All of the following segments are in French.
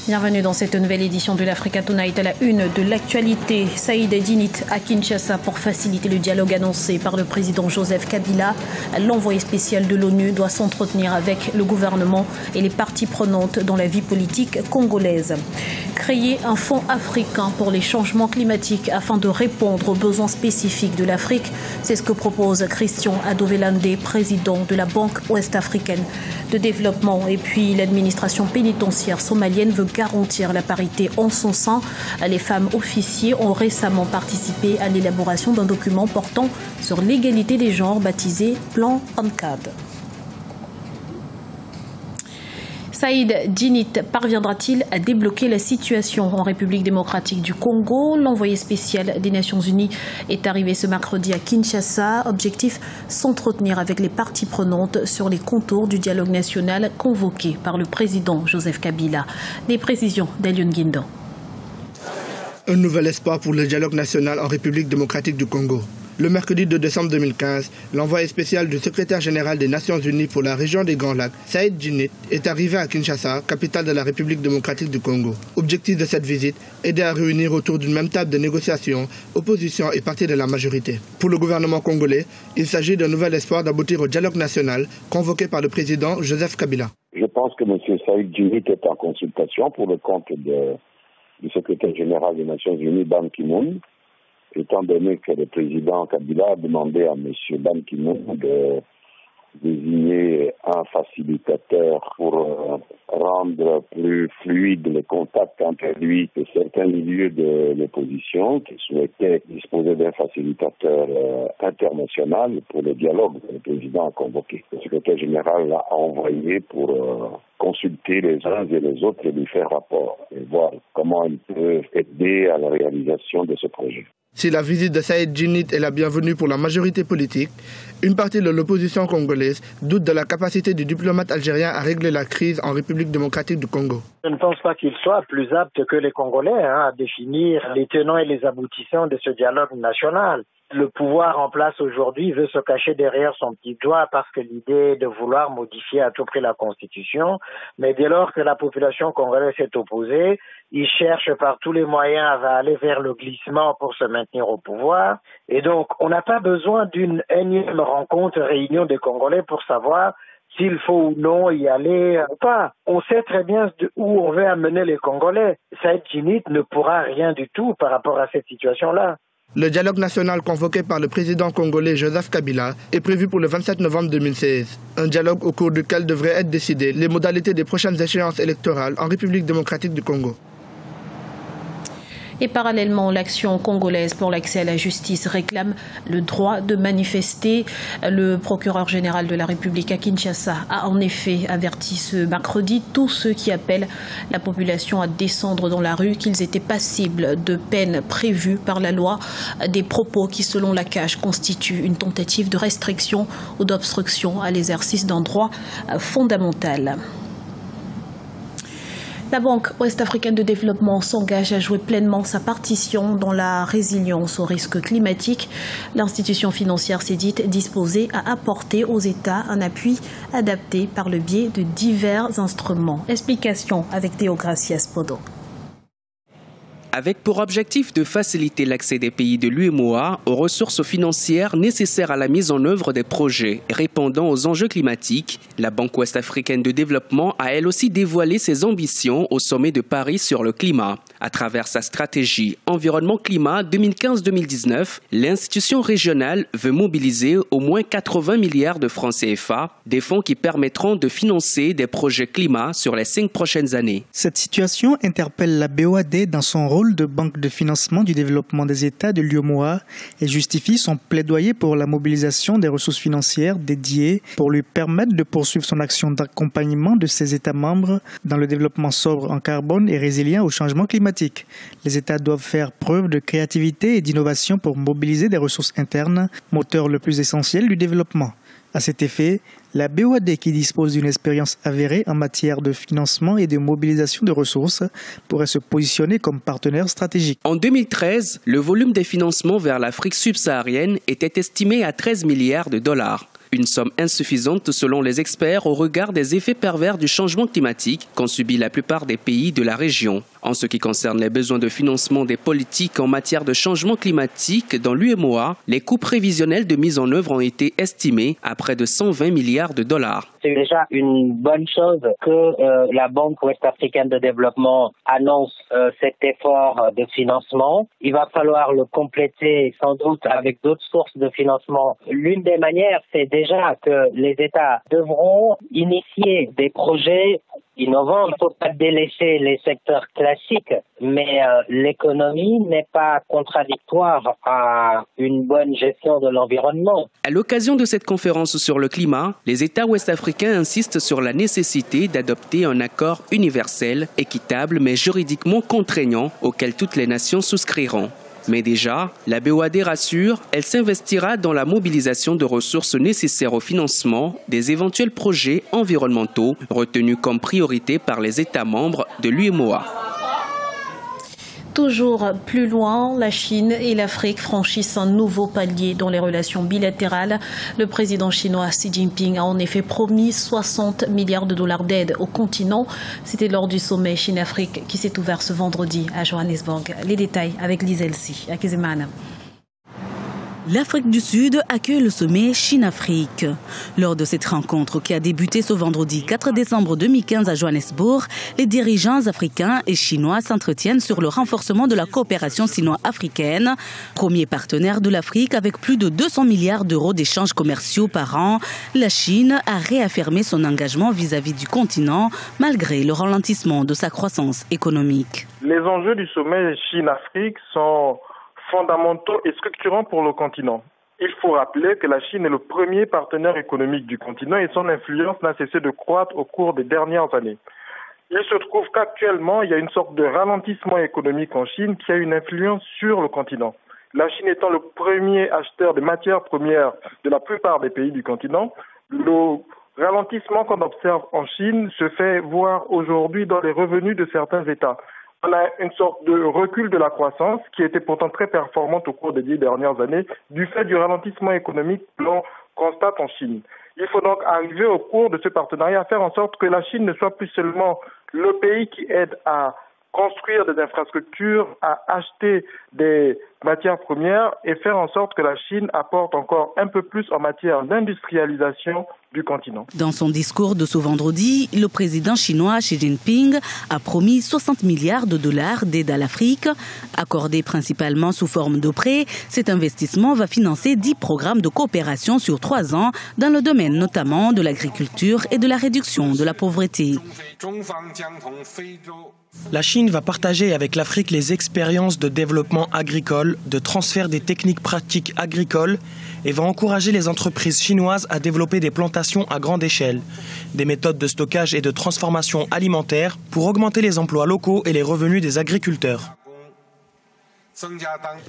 Bienvenue dans cette nouvelle édition de l'Africa Tonight à la une de l'actualité. Saïd Djinnit à Kinshasa pour faciliter le dialogue annoncé par le président Joseph Kabila. L'envoyé spécial de l'ONU doit s'entretenir avec le gouvernement et les parties prenantes dans la vie politique congolaise. Créer un fonds africain pour les changements climatiques afin de répondre aux besoins spécifiques de l'Afrique, c'est ce que propose Christian Adovelande, président de la Banque ouest-africaine de développement. Et puis l'administration pénitentiaire somalienne veut garantir la parité en son sein. Les femmes officiers ont récemment participé à l'élaboration d'un document portant sur l'égalité des genres baptisé Plan ANCAD. Saïd Djinnit parviendra-t-il à débloquer la situation en République démocratique du Congo? L'envoyé spécial des Nations Unies est arrivé ce mercredi à Kinshasa. Objectif, s'entretenir avec les parties prenantes sur les contours du dialogue national convoqué par le président Joseph Kabila. Des précisions d'Elion Guindo. Un nouvel espoir pour le dialogue national en République démocratique du Congo. Le mercredi 2 décembre 2015, l'envoyé spécial du secrétaire général des Nations Unies pour la région des Grands Lacs, Saïd Djinnit, est arrivé à Kinshasa, capitale de la République démocratique du Congo. Objectif de cette visite, aider à réunir autour d'une même table de négociation opposition et parti de la majorité. Pour le gouvernement congolais, il s'agit d'un nouvel espoir d'aboutir au dialogue national convoqué par le président Joseph Kabila. Je pense que M. Saïd Djinnit est en consultation pour le compte du secrétaire général des Nations Unies, Ban Ki-moon, étant donné que le président Kabila a demandé à M. Ban Ki-moon de désigner un facilitateur pour rendre plus fluide les contacts entre lui et certains milieux de l'opposition qui souhaitaient disposer d'un facilitateur international pour le dialogue que le président a convoqué. Le secrétaire général l'a envoyé pour consulter les uns et les autres et lui faire rapport et voir comment ils peuvent aider à la réalisation de ce projet. Si la visite de Saïd Djinnit est la bienvenue pour la majorité politique, une partie de l'opposition congolaise doute de la capacité du diplomate algérien à régler la crise en République démocratique du Congo. Je ne pense pas qu'il soit plus apte que les Congolais à définir les tenants et les aboutissants de ce dialogue national. Le pouvoir en place aujourd'hui veut se cacher derrière son petit doigt parce que l'idée de vouloir modifier à tout prix la Constitution, mais dès lors que la population congolaise s'est opposée, ils cherchent par tous les moyens à aller vers le glissement pour se maintenir au pouvoir. Et donc, on n'a pas besoin d'une énième rencontre, réunion des Congolais pour savoir s'il faut ou non y aller ou pas. On sait très bien où on veut amener les Congolais. Saïd Djinnit ne pourra rien du tout par rapport à cette situation-là. Le dialogue national convoqué par le président congolais Joseph Kabila est prévu pour le 27 novembre 2016. Un dialogue au cours duquel devraient être décidées les modalités des prochaines échéances électorales en République démocratique du Congo. Et parallèlement, l'action congolaise pour l'accès à la justice réclame le droit de manifester. Le procureur général de la République à Kinshasa a en effet averti ce mercredi tous ceux qui appellent la population à descendre dans la rue qu'ils étaient passibles de peines prévues par la loi. Des propos qui, selon la CAJ, constituent une tentative de restriction ou d'obstruction à l'exercice d'un droit fondamental. La Banque ouest-africaine de développement s'engage à jouer pleinement sa partition dans la résilience aux risques climatiques. L'institution financière s'est dite disposée à apporter aux États un appui adapté par le biais de divers instruments. Explication avec Théogracia Podo. Avec pour objectif de faciliter l'accès des pays de l'UEMOA aux ressources financières nécessaires à la mise en œuvre des projets répondant aux enjeux climatiques, la Banque ouest-africaine de développement a elle aussi dévoilé ses ambitions au sommet de Paris sur le climat. À travers sa stratégie environnement-climat 2015-2019, l'institution régionale veut mobiliser au moins 80 milliards de francs CFA, des fonds qui permettront de financer des projets climat sur les 5 prochaines années. Cette situation interpelle la BOAD dans son rôle de banque de financement du développement des États de l'UEMOA et justifie son plaidoyer pour la mobilisation des ressources financières dédiées pour lui permettre de poursuivre son action d'accompagnement de ses États membres dans le développement sobre en carbone et résilient au changement climatique. Les États doivent faire preuve de créativité et d'innovation pour mobiliser des ressources internes, moteur le plus essentiel du développement. À cet effet, la BOAD, qui dispose d'une expérience avérée en matière de financement et de mobilisation de ressources, pourrait se positionner comme partenaire stratégique. En 2013, le volume des financements vers l'Afrique subsaharienne était estimé à 13 milliards de dollars. Une somme insuffisante selon les experts au regard des effets pervers du changement climatique qu'ont subi la plupart des pays de la région. En ce qui concerne les besoins de financement des politiques en matière de changement climatique dans l'UEMOA, les coûts prévisionnels de mise en œuvre ont été estimés à près de 120 milliards de dollars. C'est déjà une bonne chose que la Banque ouest-africaine de développement annonce cet effort de financement. Il va falloir le compléter sans doute avec d'autres sources de financement. L'une des manières, c'est déjà que les États devront initier des projets innovants. Il ne faut pas délaisser les secteurs classiques, mais l'économie n'est pas contradictoire à une bonne gestion de l'environnement. À l'occasion de cette conférence sur le climat, les États ouest-africains insistent sur la nécessité d'adopter un accord universel, équitable mais juridiquement contraignant auquel toutes les nations souscriront. Mais déjà, la BOAD rassure, elle s'investira dans la mobilisation de ressources nécessaires au financement des éventuels projets environnementaux retenus comme priorité par les États membres de l'UEMOA. Toujours plus loin, la Chine et l'Afrique franchissent un nouveau palier dans les relations bilatérales. Le président chinois Xi Jinping a en effet promis 60 milliards de dollars d'aide au continent. C'était lors du sommet Chine-Afrique qui s'est ouvert ce vendredi à Johannesburg. Les détails avec Lise Elsie à Kizimana. L'Afrique du Sud accueille le sommet Chine-Afrique. Lors de cette rencontre qui a débuté ce vendredi 4 décembre 2015 à Johannesburg, les dirigeants africains et chinois s'entretiennent sur le renforcement de la coopération sino-africaine. Premier partenaire de l'Afrique avec plus de 200 milliards d'euros d'échanges commerciaux par an, la Chine a réaffirmé son engagement vis-à-vis du continent malgré le ralentissement de sa croissance économique. Les enjeux du sommet Chine-Afrique sont fondamentaux et structurants pour le continent. Il faut rappeler que la Chine est le premier partenaire économique du continent et son influence n'a cessé de croître au cours des dernières années. Il se trouve qu'actuellement, il y a une sorte de ralentissement économique en Chine qui a une influence sur le continent. La Chine étant le premier acheteur de matières premières de la plupart des pays du continent, le ralentissement qu'on observe en Chine se fait voir aujourd'hui dans les revenus de certains États. On a une sorte de recul de la croissance qui était pourtant très performante au cours des 10 dernières années du fait du ralentissement économique que l'on constate en Chine. Il faut donc arriver au cours de ce partenariat à faire en sorte que la Chine ne soit plus seulement le pays qui aide à construire des infrastructures, à acheter des matières premières et faire en sorte que la Chine apporte encore un peu plus en matière d'industrialisation du continent. Dans son discours de ce vendredi, le président chinois Xi Jinping a promis 60 milliards de dollars d'aide à l'Afrique. Accordé principalement sous forme de prêts, cet investissement va financer 10 programmes de coopération sur 3 ans dans le domaine notamment de l'agriculture et de la réduction de la pauvreté. La Chine va partager avec l'Afrique les expériences de développement agricole, de transfert des techniques pratiques agricoles et va encourager les entreprises chinoises à développer des plantations à grande échelle, des méthodes de stockage et de transformation alimentaire pour augmenter les emplois locaux et les revenus des agriculteurs.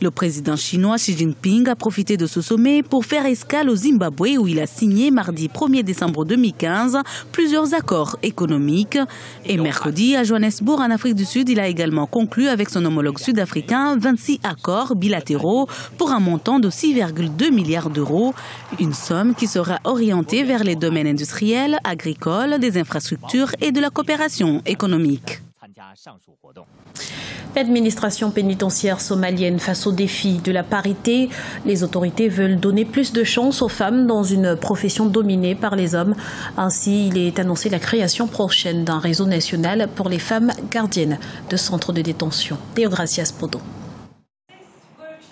Le président chinois Xi Jinping a profité de ce sommet pour faire escale au Zimbabwe où il a signé mardi 1er décembre 2015 plusieurs accords économiques. Et mercredi, à Johannesburg, en Afrique du Sud, il a également conclu avec son homologue sud-africain 26 accords bilatéraux pour un montant de 6,2 milliards d'euros. Une somme qui sera orientée vers les domaines industriels, agricoles, des infrastructures et de la coopération économique. L'administration pénitentiaire somalienne face au défi de la parité. Les autorités veulent donner plus de chance aux femmes dans une profession dominée par les hommes. Ainsi, il est annoncé la création prochaine d'un réseau national pour les femmes gardiennes de centres de détention. Théogracias Podo.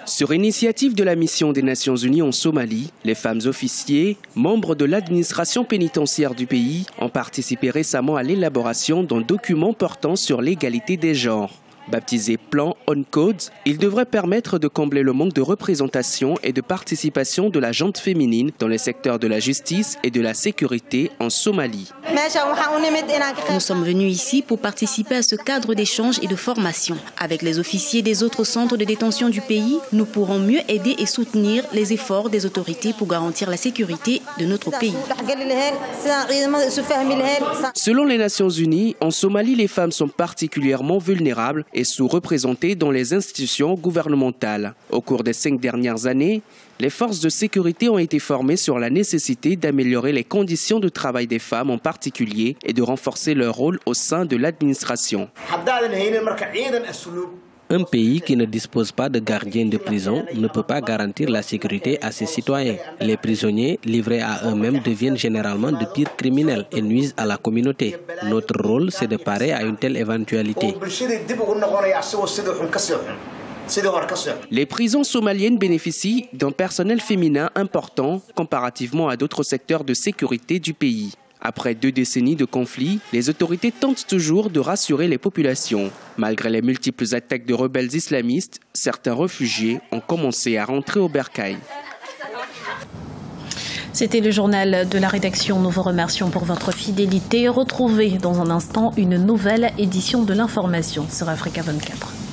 Sur initiative de la mission des Nations Unies en Somalie, les femmes officiers, membres de l'administration pénitentiaire du pays, ont participé récemment à l'élaboration d'un document portant sur l'égalité des genres. Baptisé Plan On Code, il devrait permettre de combler le manque de représentation et de participation de la gente féminine dans les secteurs de la justice et de la sécurité en Somalie. Nous sommes venus ici pour participer à ce cadre d'échange et de formation. Avec les officiers des autres centres de détention du pays, nous pourrons mieux aider et soutenir les efforts des autorités pour garantir la sécurité de notre pays. Selon les Nations Unies, en Somalie, les femmes sont particulièrement vulnérables est sous-représentée dans les institutions gouvernementales. Au cours des 5 dernières années, les forces de sécurité ont été formées sur la nécessité d'améliorer les conditions de travail des femmes en particulier et de renforcer leur rôle au sein de l'administration. Un pays qui ne dispose pas de gardiens de prison ne peut pas garantir la sécurité à ses citoyens. Les prisonniers livrés à eux-mêmes deviennent généralement de pires criminels et nuisent à la communauté. Notre rôle, c'est de parer à une telle éventualité. Les prisons somaliennes bénéficient d'un personnel féminin important comparativement à d'autres secteurs de sécurité du pays. Après 2 décennies de conflits, les autorités tentent toujours de rassurer les populations. Malgré les multiples attaques de rebelles islamistes, certains réfugiés ont commencé à rentrer au bercail. C'était le journal de la rédaction. Nous vous remercions pour votre fidélité. Retrouvez dans un instant une nouvelle édition de l'information sur Africa 24.